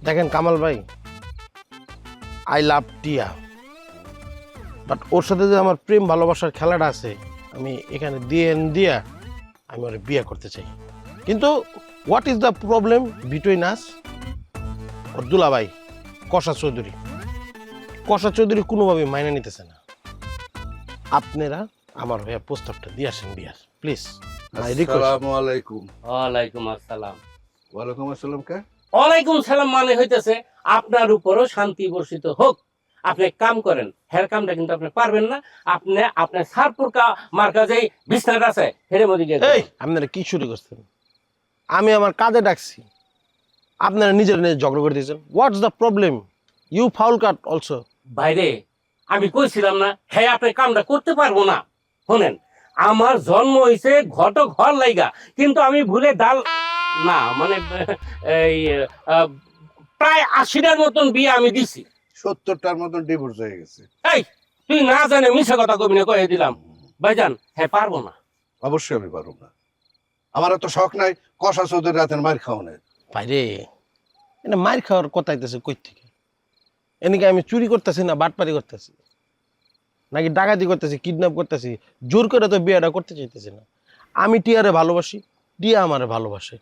দেখেন কামাল ভাই, I love টিয়া, বাট ওর সাথে যে আমার প্রেম ভালোবাসার খেলাটা আছে, আমি এখানে দিয়া আমি ওর বিয়ে করতে চাই। কিন্তু what is the problem between us? ওর দুলাভাই কষা চৌধুরী কোনোভাবেই মাইনে নিতেছে না। আপনারা আমার হয়ে প্রস্তাবটা দিয়ে আসেন বিয়ার, প্লিজ। আসসালামু আলাইকুম। ওয়ালাইকুম আসসালাম। ওয়ালাইকুম আসসালাম কে? ওয়ালাইকুম সালাম মানে হইতেছে আপনার উপরও শান্তি বর্ষিত হোক। আপনি এক কাম করেন, হের কামটা কিন্তু আপনি পারবেন না। আপনি আপনার সারপুর মার্কা যে বিছনাটা আছে হেরে মধ্যে গিয়ে এই আপনারা কি শুরু করছেন? আমি আমার কাজে ডাকছি, আপনারা নিজের নিজে ঝগড়া করে দিয়েছেন। What's the problem? You foul cut also. বাইরে আমি কইছিলাম না হ্যাঁ আপনি কামটা করতে পারবো না। শোনেন, আমার জন্ম হইছে ঘর লাইগা, কিন্তু আমি ভুলে ডাল না মানে এই প্রায় 80টার মতন বিয়ে আমি দিছি। 70টার মতন ডিভোর্স হয়ে গেছে। এই তুই না জানে মিশা কথা কবি না কয়ে দিলাম। ভাইজান হ্যাঁ পারবো না। অবশ্যই আমি পারব না। আমার তো শখ নাই কষা চৌধুরী রাতের মার খাওয়ানোর। ভাইরে, এটা মার খাওয়ার কথা আইতেছে কই থেকে? এনেকে আমি চুরি করতেছি না বাটপারি করতেছি, নাকি ডাকাতি করতেছি, কিডন্যাপ করতেছি? জোর করে তো বিয়েটা করতে চাইতেছি না। আমি টিয়ারে ভালোবাসি, টিয়া আমারে ভালোবাসে।